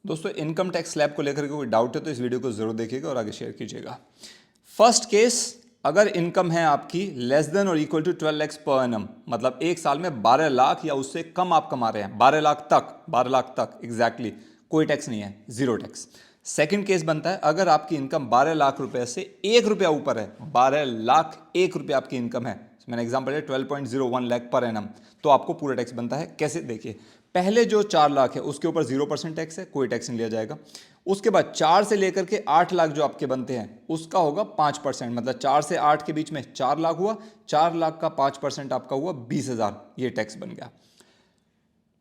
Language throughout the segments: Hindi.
दोस्तों इनकम टैक्स स्लैब को लेकर के कोई डाउट है तो इस वीडियो को जरूर देखिएगा और आगे शेयर कीजिएगा। फर्स्ट केस, अगर इनकम है आपकी लेस देन और equal to 12 lakh per annum, मतलब एक साल में 12 लाख या उससे कम आप कमा रहे हैं, 12 लाख तक, 12 लाख तक एग्जैक्टली, कोई टैक्स नहीं है, जीरो टैक्स। सेकंड केस बनता है अगर आपकी इनकम 12 लाख रुपए से 1 रुपया ऊपर है, 12 लाख 1 रुपया आपकी इनकम है, मैंने एग्जांपल है 12.01 लाख पर एनम, तो आपको पूरा टैक्स बनता है। कैसे, देखिए, पहले जो 4 लाख है उसके ऊपर 0% टैक्स है, कोई टैक्स नहीं लिया जाएगा। उसके बाद 4 से लेकर के 8 लाख जो आपके बनते हैं उसका होगा 5%, मतलब 4 से 8 के बीच में 4 लाख हुआ, 4 लाख का 5% आपका हुआ 20,000, ये टैक्स बन गया।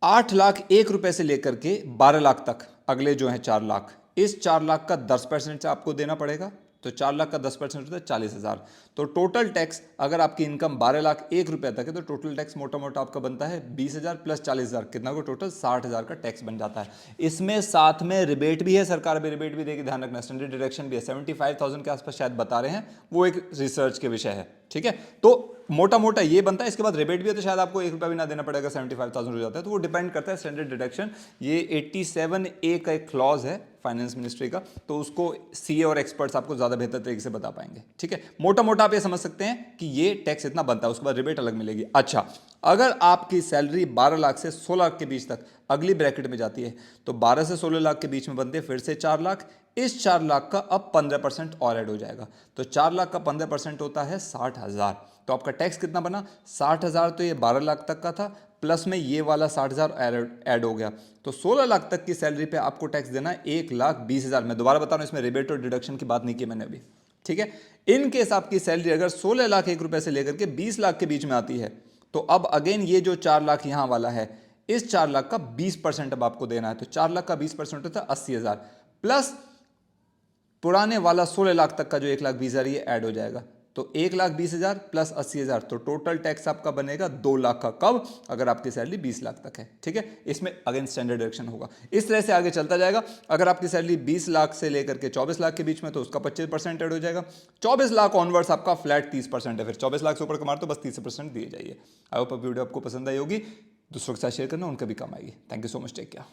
8 लाख 1 रुपए से लेकर के 12 लाख तक अगले जो है 4 लाख, इस 4 लाख का 10% से आपको देना पड़ेगा, तो 4 लाख का 10% होता है 40,000। तो टोटल टैक्स अगर आपकी इनकम 12 लाख 1 रुपया तक है तो टोटल टैक्स मोटा मोटा आपका बनता है 20,000 प्लस 40,000, कितना को टोटल 60,000 का टैक्स बन जाता है। इसमें साथ में रिबेट भी है, सरकार भी रिबेट भी देगी, ध्यान रखना, स्टैंडर्ड डिडक्शन भी है, 75,000 के आसपास शायद बता रहे हैं, वो एक रिसर्च के विषय है, ठीक है। तो मोटा मोटा ये बनता है। इसके बाद रिबेट भी है तो शायद आपको 1 रुपया भी ना देना पड़ेगा, 75,000 हो जाता है, तो वो डिपेंड करता है स्टैंडर्ड डिडक्शन। ये 87A का एक क्लॉज है फाइनेंस मिनिस्ट्री का, तो उसको सीए और एक्सपर्ट्स आपको ज्यादा बेहतर तरीके से बता पाएंगे, ठीक है। मोटा मोटा आप ये समझ सकते हैं कि ये टैक्स इतना बनता है, उसके बाद रिबेट अलग मिलेगी। अच्छा, अगर आपकी सैलरी 12 लाख से 16 लाख के बीच तक अगली ब्रैकेट में जाती है तो 12 से 16 लाख के बीच में बनते हैं फिर से 4 लाख, इस 4 लाख का अब 15% और ऐड हो जाएगा, तो 4 लाख का 15% होता है 60,000। तो आपका टैक्स कितना बना, 60,000, तो ये 12 लाख तक का था, प्लस में ये वाला 60,000 ऐड हो गया, तो 16 लाख तक की सैलरी पे आपको टैक्स देना है 1,20,000। मैं दोबारा बता रहा हूं, इसमें रिबेट और डिडक्शन की बात नहीं की मैंने अभी, ठीक है। इन केस आपकी सैलरी अगर 16 लाख 1 रुपए से लेकर के 20 लाख के बीच में आती है तो अब अगेन ये जो 4 लाख यहां वाला है, इस 4 लाख का 20% अब आपको देना है, तो 4 लाख का 20% होता है 80,000, प्लस पुराने वाला 16 लाख तक का जो 1,20,000 ये ऐड हो जाएगा, तो 1,20,000 प्लस 80,000, तो टोटल टैक्स आपका बनेगा 2 लाख का, कब, अगर आपकी सैलरी 20 लाख तक है, ठीक है। इसमें अगेन स्टैंडर्ड डिडक्शन होगा, इस तरह से आगे चलता जाएगा। अगर आपकी सैलरी 20 लाख से लेकर के 24 लाख के बीच में तो उसका 25% ऐड हो जाएगा, 24 लाख ऑनवर्ड्स आपका फ्लैट 30% है, फिर 24 लाख से ऊपर कमा तो बस 30% दिए जाइए। आई होप वीडियो आपको पसंद आई होगी, दूसरों के साथ शेयर करना, उनका भी काम आएगी। Thank you so much, take care.